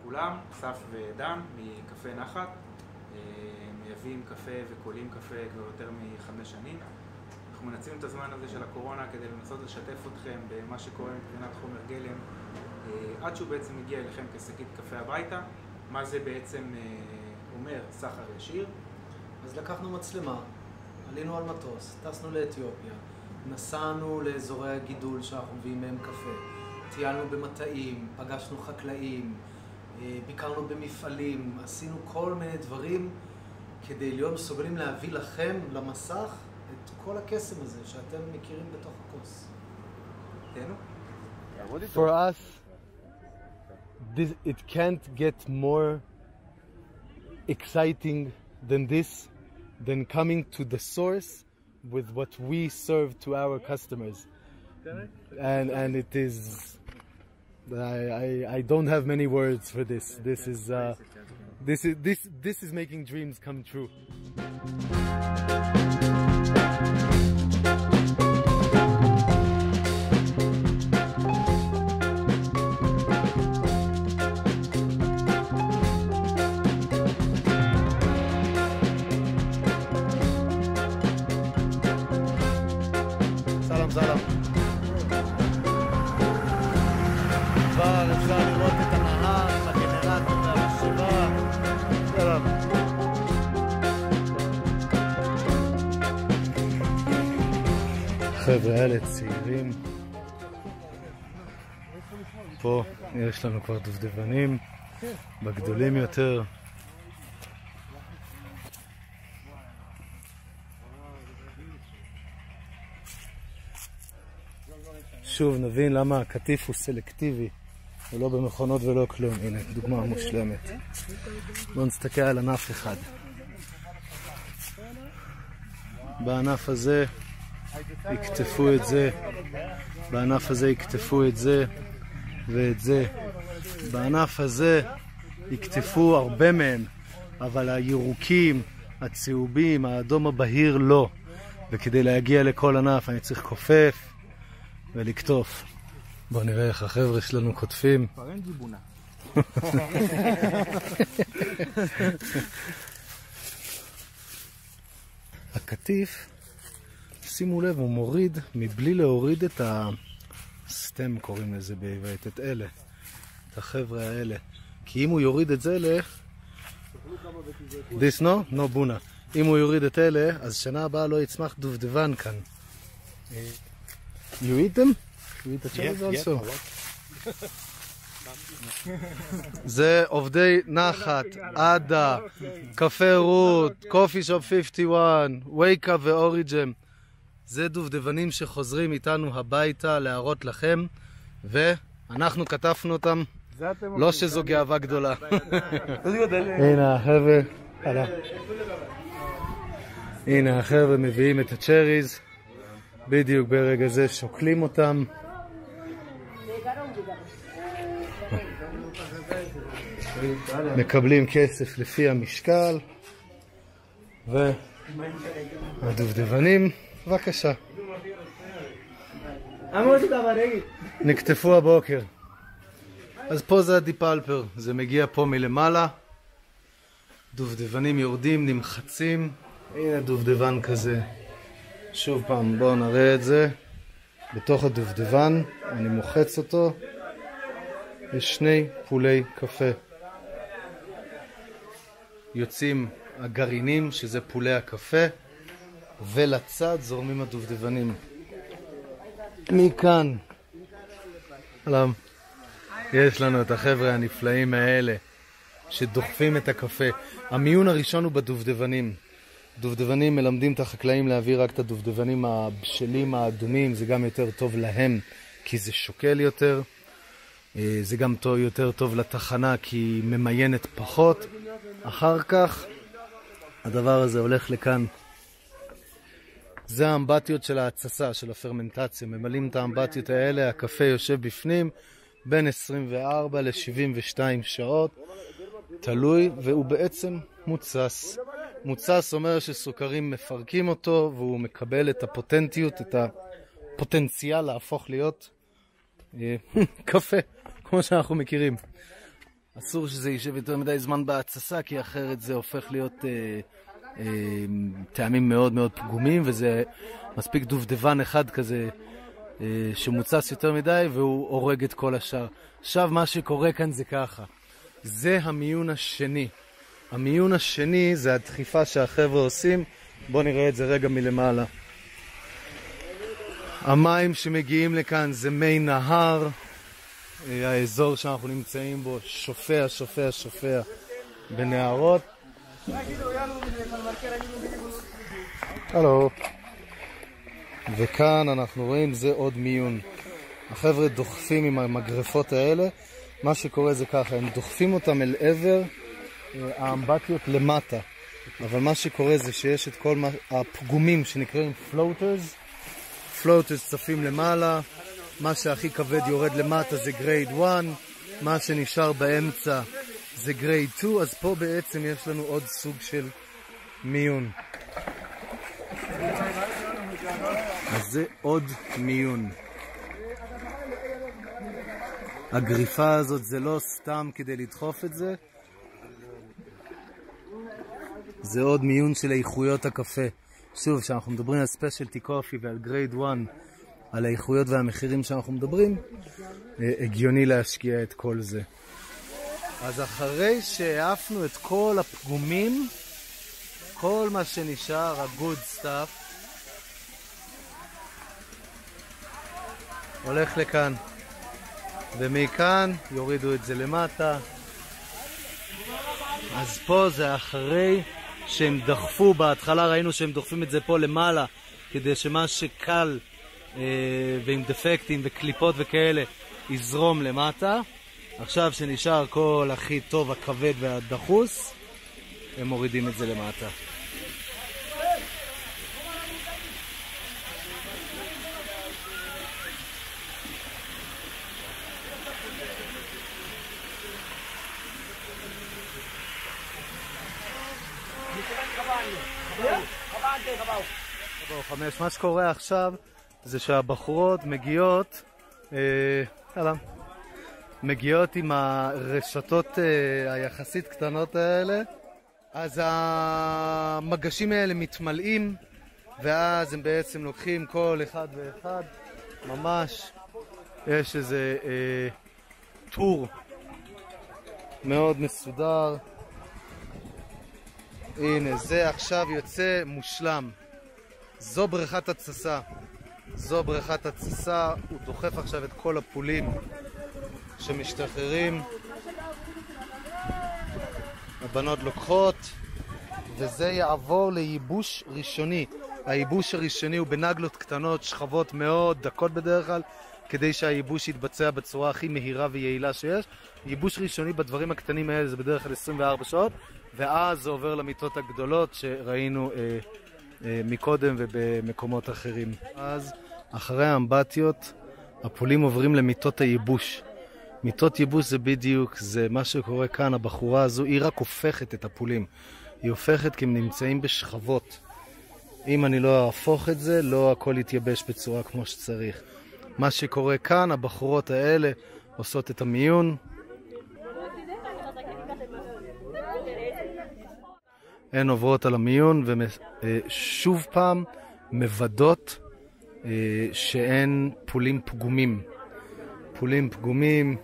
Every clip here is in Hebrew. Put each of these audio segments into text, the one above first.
לכולם, אסף ודן מקפה נחת. מייבאים קפה וקולים קפה כבר יותר מ5 שנים. אנחנו מנצלים את הזמן הזה של הקורונה כדי לנסות לשתף אתכם במה שקורה מבחינת חומר גלם עד שהוא בעצם מגיע אליכם כשקית קפה הביתה. מה זה בעצם אומר סחר ישיר? אז לקחנו מצלמה, עלינו על מטוס, טסנו לאתיופיה, נסענו לאזורי הגידול שאנחנו מביאים מהם קפה, טיילנו במטעים, פגשנו חקלאים, ביקרנו במפעלים, עשינו כל מיני דברים כדי להיות מסוגלים להביא לכם, למסך, את כל הקסם הזה שאתם מכירים בתוך הכוס. תהנו? For us, it can't get more exciting than this, than coming to the source with what we serve to our customers. And it is, I don't have many words for this. This is making dreams come true. סלם. כבר אפשר לראות את הנהר עם הגנרטור והמשאבה. סלם. חבר'ה האלה צעירים. פה יש לנו כבר דובדבנים בגדולים יותר. שוב נבין למה הקטיף הוא סלקטיבי ולא במכונות ולא כלום. הנה דוגמה מושלמת. בואו נסתכל על ענף אחד. בענף הזה יקטפו את זה, בענף הזה יקטפו את זה ואת זה. בענף הזה יקטפו הרבה מהם, אבל הירוקים, הצהובים, האדום הבהיר לא. וכדי להגיע לכל ענף אני צריך קופף ולקטוף. בואו נראה איך החבר'ה שלנו קוטפים. פרנג'י בונה. הקטיף, שימו לב, הוא מוריד מבלי להוריד את הסטם, קוראים לזה בעברית, את אלה, את החבר'ה האלה. כי אם הוא יוריד את זה this no בונה. אם הוא יוריד את אלה, אז שנה הבאה לא יצמח דובדבן כאן. You eat them? You eat the cherries also? זה עובדי נחת, עדה, קפה רות, קופי שופ 51, וייקה ואוריג'ם. זה דובדבנים שחוזרים איתנו הביתה להראות לכם, ואנחנו כתפנו אותם. לא שזו גאווה גדולה. הנה החבר'ה, הנה החבר'ה מביאים את הצ'ריז. בדיוק ברגע זה שוקלים אותם. מקבלים כסף לפי המשקל. והדובדבנים, בבקשה. נקטפו הבוקר. אז פה זה הדיפלפר, זה מגיע פה מלמעלה. דובדבנים יורדים, נמחצים. הנה דובדבן כזה. שוב פעם, בואו נראה את זה. בתוך הדובדבן, אני מוחץ אותו. יש 2 פולי קפה. יוצאים הגרעינים, שזה פולי הקפה, ולצד זורמים הדובדבנים. מכאן. שלום. יש לנו את החבר'ה הנפלאים האלה, שדוחפים את הקפה. המיון הראשון הוא בדובדבנים. דובדבנים מלמדים את החקלאים להביא רק את הדובדבנים הבשלים האדומים, זה גם יותר טוב להם כי זה שוקל יותר, זה גם יותר טוב לתחנה כי היא ממיינת פחות. אחר כך הדבר הזה הולך לכאן. זה האמבטיות של ההצסה, של הפרמנטציה. ממלאים את האמבטיות האלה, הקפה יושב בפנים בין 24 ל-72 שעות, תלוי, והוא בעצם מוצס. מוצס אומר שסוכרים מפרקים אותו והוא מקבל את הפוטנטיות, את הפוטנציאל להפוך להיות קפה, כמו שאנחנו מכירים. אסור שזה יישב יותר מדי זמן בהצסה, כי אחרת זה הופך להיות טעמים מאוד מאוד פגומים, וזה מספיק דובדבן אחד כזה שמוצס יותר מדי והוא הורג את כל השאר. עכשיו מה שקורה כאן זה ככה, זה המיון השני. המיון השני זה הדחיפה שהחבר'ה עושים. בואו נראה את זה רגע מלמעלה. המים שמגיעים לכאן זה מי נהר, האזור שאנחנו נמצאים בו שופע, שופע, שופע בנהרות. הלו. וכאן אנחנו רואים זה עוד מיון. החבר'ה דוחפים עם המגרפות האלה. מה שקורה זה ככה, הם דוחפים אותם אל עבר האמבטיות למטה. אבל מה שקורה זה שיש את כל הפגומים שנקראים floaters. floaters צפים למעלה. מה שהכי כבד יורד למטה זה grade 1. מה שנשאר באמצע זה grade 2. אז פה בעצם יש לנו עוד סוג של מיון. אז זה עוד מיון. הגריפה הזאת זה לא סתם כדי לדחוף את זה. זה עוד מיון של איכויות הקפה. שוב, כשאנחנו מדברים על ספיישלטי קופי ועל גרייד 1, על האיכויות והמחירים שאנחנו מדברים, הגיוני להשקיע את כל זה. אז אחרי שהעפנו את כל הפגומים, כל מה שנשאר, ה-good stuff, הולך לכאן. ומכאן יורידו את זה למטה. אז פה זה אחרי שהם דחפו, בהתחלה ראינו שהם דוחפים את זה פה למעלה, כדי שמה שקל ועם דפקטים וקליפות וכאלה יזרום למטה. עכשיו שנשאר כל הכי טוב, הכבד והדחוס, הם מורידים את זה למטה. מה שקורה עכשיו זה שהבחורות מגיעות עם הרשתות היחסית קטנות האלה, אז המגשים האלה מתמלאים, ואז הם בעצם לוקחים כל אחד ואחד, ממש יש איזה טור מאוד מסודר. הנה, זה עכשיו יוצא מושלם. זו בריכת התססה. זו בריכת התססה. הוא דוחף עכשיו את כל הפולים שמשתחררים. הבנות לוקחות, וזה יעבור לייבוש ראשוני. הייבוש הראשוני הוא בנגלות קטנות, שכבות מאוד דקות בדרך כלל, כדי שהייבוש יתבצע בצורה הכי מהירה ויעילה שיש. ייבוש ראשוני בדברים הקטנים האלה זה בדרך כלל 24 שעות, ואז זה עובר למיטות הגדולות שראינו מקודם ובמקומות אחרים. אז אחרי האמבטיות הפולים עוברים למיטות הייבוש. מיטות ייבוש זה בדיוק, זה מה שקורה כאן. הבחורה הזו היא רק הופכת את הפולים. היא הופכת כי הם נמצאים בשכבות. אם אני לא אהפוך את זה, לא הכל יתייבש בצורה כמו שצריך. מה שקורה כאן, הבחורות האלה עושות את המיון. הן עוברות על המיון ושוב פעם מוודאות שאין פולים פגומים. פולים פגומים,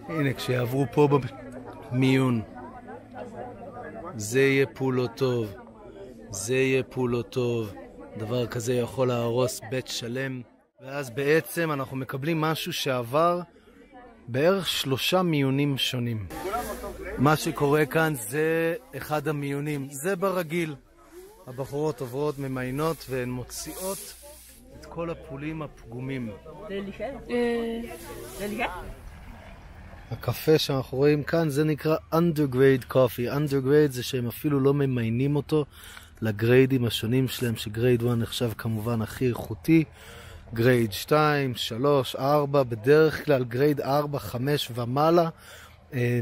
הנה כשיעברו פה במיון, זה יהיה פול לא טוב, זה יהיה פול לא טוב. דבר כזה יכול להרוס בית שלם. ואז בעצם אנחנו מקבלים משהו שעבר בערך 3 מיונים שונים. מה שקורה כאן זה אחד המיונים, זה ברגיל. הבחורות עוברות ממיינות והן מוציאות את כל הפולים הפגומים. הקפה שאנחנו רואים כאן זה נקרא undergrade coffee. undergrade זה שהם אפילו לא ממיינים אותו לגריידים השונים שלהם, שגרייד 1 נחשב כמובן הכי איכותי. גרייד 2, 3, 4, בדרך כלל גרייד 4, 5 ומעלה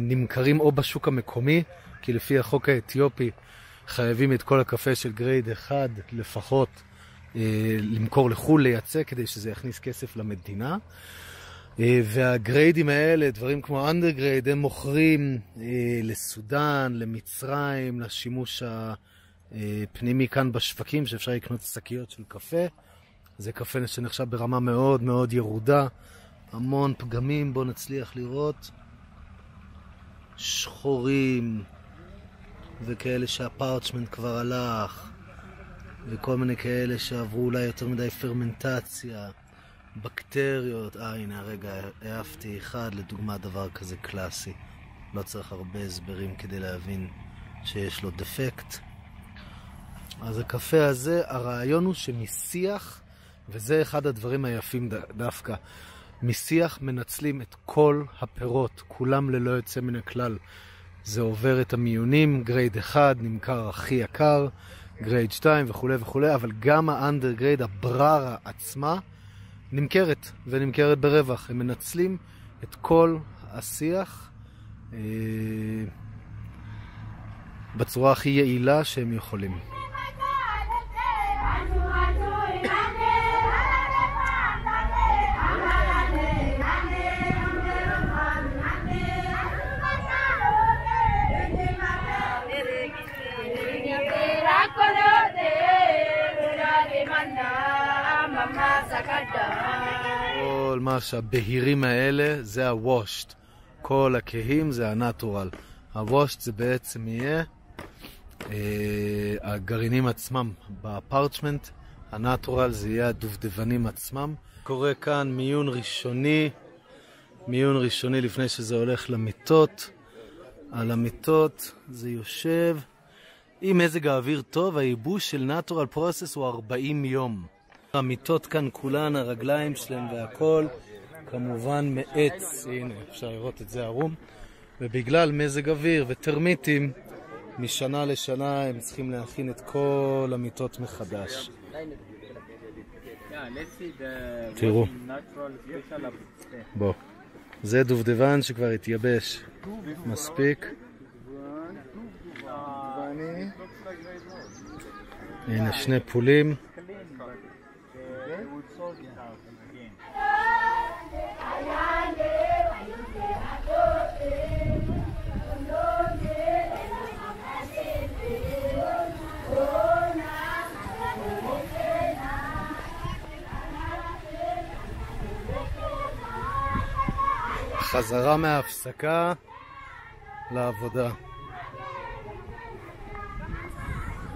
נמכרים או בשוק המקומי, כי לפי החוק האתיופי חייבים את כל הקפה של גרייד 1 לפחות למכור לחול, לייצא, כדי שזה יכניס כסף למדינה. והגריידים האלה, דברים כמו אנדרגרייד, הם מוכרים לסודן, למצרים, לשימוש הפנימי כאן בשווקים, שאפשר לקנות שקיות של קפה. זה קפה שנחשב ברמה מאוד מאוד ירודה, המון פגמים, בואו נצליח לראות, שחורים, וכאלה שהפארצ'מנט כבר הלך, וכל מיני כאלה שעברו אולי יותר מדי פרמנטציה, בקטריות. הנה הרגע העפתי אחד, לדוגמה דבר כזה קלאסי, לא צריך הרבה הסברים כדי להבין שיש לו דפקט. אז הקפה הזה, הרעיון הוא שמשיח, וזה אחד הדברים היפים דווקא, משיח מנצלים את כל הפירות, כולם ללא יוצא מן הכלל. זה עובר את המיונים, גרייד 1 נמכר הכי יקר, גרייד 2 וכו' וכו', אבל גם האנדרגרייד, הבררה עצמה, נמכרת, ונמכרת ברווח. הם מנצלים את כל השיח בצורה הכי יעילה שהם יכולים. כל מה שהבהירים האלה זה הוושט, כל הכהים זה הנטורל. הוושט זה בעצם יהיה הגרעינים עצמם בפארצ'מנט, הנטורל זה יהיה הדובדבנים עצמם. קורה כאן מיון ראשוני לפני שזה הולך למיטות. על המיטות זה יושב. אם מזג האוויר טוב, הייבוש של נטורל פרוסס הוא 40 יום. המיטות כאן כולן, הרגליים שלהם והכל, כמובן מעץ, הנה אפשר לראות את זה ערום, ובגלל מזג אוויר וטרמיטים, משנה לשנה הם צריכים להכין את כל המיטות מחדש. תראו, בוא, זה דובדבן שכבר התייבש מספיק. הנה שני פולים. חזרה מההפסקה לעבודה.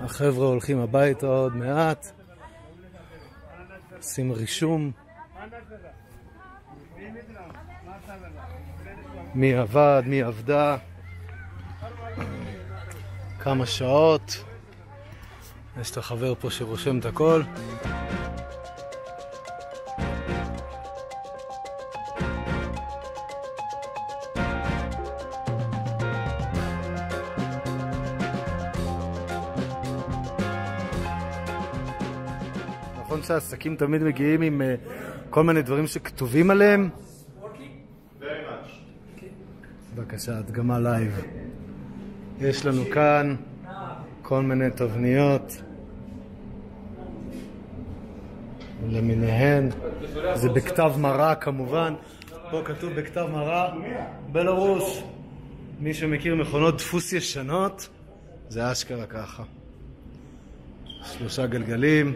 החבר'ה הולכים הביתה עוד מעט, עושים רישום, מי עבד, מי עבדה, כמה שעות. יש את החבר פה שרושם את הכל. נכון שהעסקים תמיד מגיעים עם כל מיני דברים שכתובים עליהם? בבקשה, הדגמה לייב. יש לנו כאן כל מיני תבניות למיניהן. זה בכתב מראה כמובן. פה כתוב בכתב מראה בלרוס. מי שמכיר מכונות דפוס ישנות, זה אשכרה ככה. 3 גלגלים.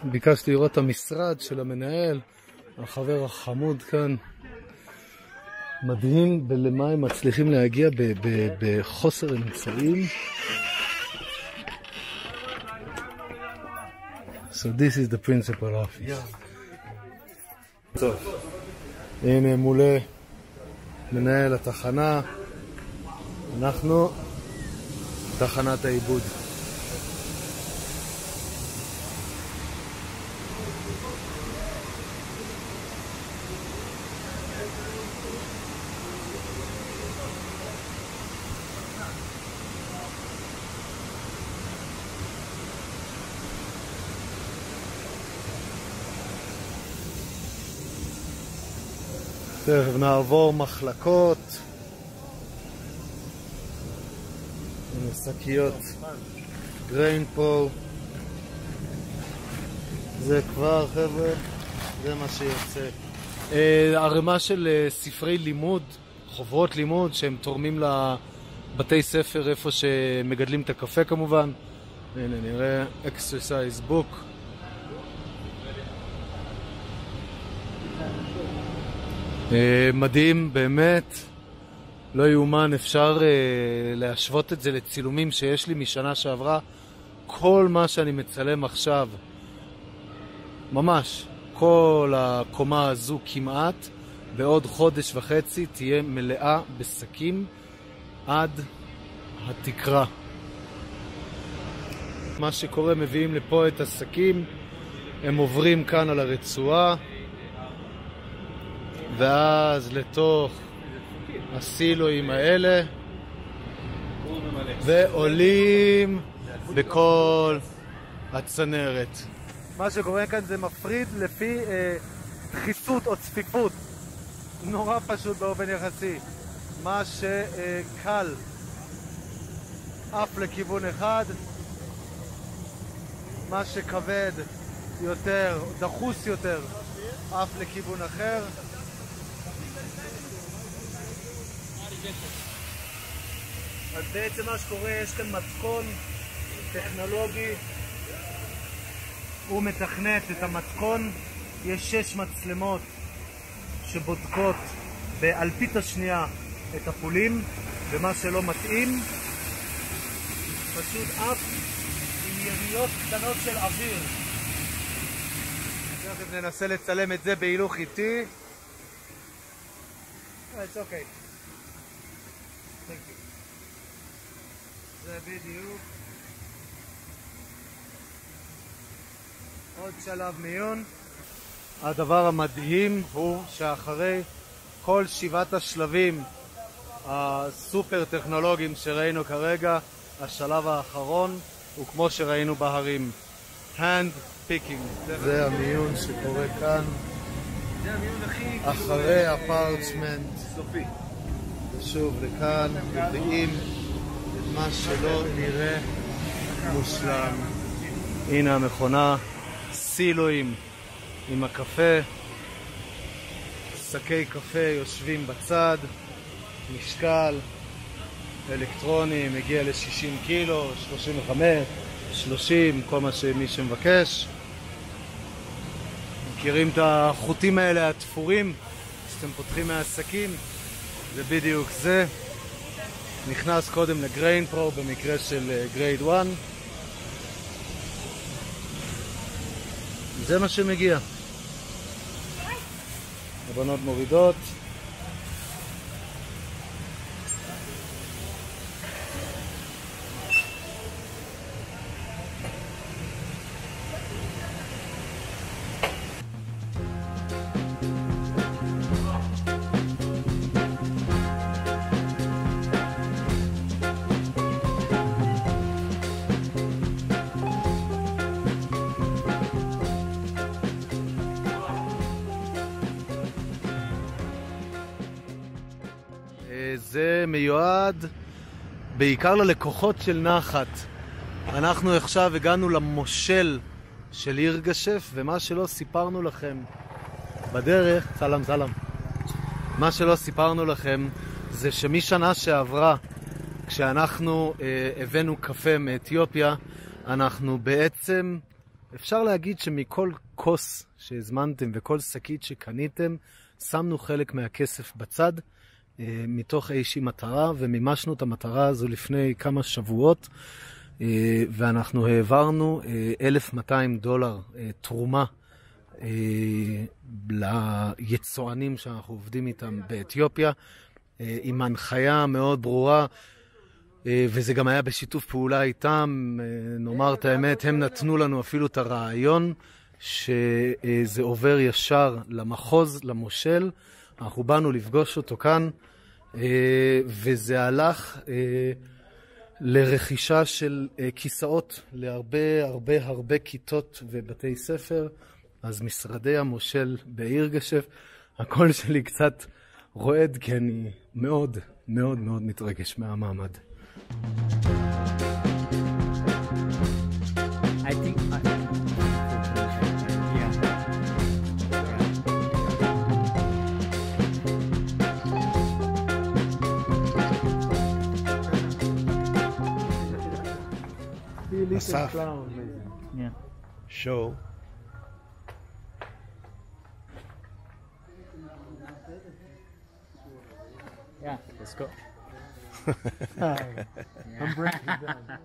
ביקשתי לראות את המשרד של המנהל, החבר החמוד כאן. מדהים בלמה הם מצליחים להגיע בחוסר אמצעים. So this is the principal office. טוב, הנה מולה מנהל התחנה, אנחנו תחנת העיבוד. תכף נעבור מחלקות. עם שקיות גריין פה. זה כבר, חבר'ה, זה מה שיוצא. ערימה של ספרי לימוד, חוברות לימוד, שהם תורמים לבתי ספר איפה שמגדלים את הקפה כמובן. הנה נראה exercise book. מדהים באמת, לא יאומן, אפשר להשוות את זה לצילומים שיש לי משנה שעברה. כל מה שאני מצלם עכשיו, ממש כל הקומה הזו כמעט בעוד חודש וחצי תהיה מלאה בשקים עד התקרה. מה שקורה, מביאים לפה את השקים, הם עוברים כאן על הרצועה ואז לתוך הסילואים האלה ועולים בכל הצנרת. מה שקורה כאן זה מפריד לפי דחיסות או צפיפות. נורא פשוט באופן יחסי. מה שקל אף לכיוון אחד, מה שכבד יותר, דחוס יותר, אף לכיוון אחר. אז בעצם מה שקורה, יש כאן מתכון טכנולוגי, הוא מתכנת את המתכון. יש 6 מצלמות שבודקות באלפית השנייה את הפולים, ומה שלא מתאים פשוט עף עם יריות קטנות של אוויר. תכף ננסה לצלם את זה בהילוך איטי. It's okay. Thank you. זה בדיוק עוד שלב מיון. הדבר המדהים הוא שאחרי כל 7 השלבים הסופר טכנולוגיים שראינו כרגע, השלב האחרון הוא כמו שראינו בהרים, hand picking. זה המיון שקורה כאן אחרי הפרצ'מנט. ושוב לכאן מביאים את מה שלא נראה מושלם. הנה המכונה, סילואים עם הקפה, שקי קפה יושבים בצד, משקל אלקטרוני מגיע ל-60 קילו, 35, 30, כל מה שמי שמבקש. מכירים את החוטים האלה, התפורים, שאתם פותחים מהעסקים? זה בדיוק זה. נכנס קודם לגריין פרו במקרה של גרייד 1. זה מה שמגיע. הבנות מורידות. זה מיועד בעיקר ללקוחות של נחת. אנחנו עכשיו הגענו למושל של ירגשף, ומה שלא סיפרנו לכם בדרך, סלם, מה שלא סיפרנו לכם זה שמשנה שעברה, כשאנחנו הבאנו קפה מאתיופיה, אנחנו בעצם, אפשר להגיד שמכל כוס שהזמנתם וכל שקית שקניתם, שמנו חלק מהכסף בצד, מתוך איזושהי מטרה, ומימשנו את המטרה הזו לפני כמה שבועות, ואנחנו העברנו $1,200 תרומה ליצואנים שאנחנו עובדים איתם באתיופיה, עם הנחיה מאוד ברורה, וזה גם היה בשיתוף פעולה איתם. נאמר את האמת, הם נתנו לנו אפילו את הרעיון שזה עובר ישר למחוז, למושל. אנחנו באנו לפגוש אותו כאן, וזה הלך לרכישה של כיסאות להרבה כיתות ובתי ספר. אז משרדי המושל בירגשף, הקול שלי קצת רועד כי אני מאוד מאוד מאוד מתרגש מהמעמד. I think אסף, yeah. show. Yeah, let's go. I'm breaking down.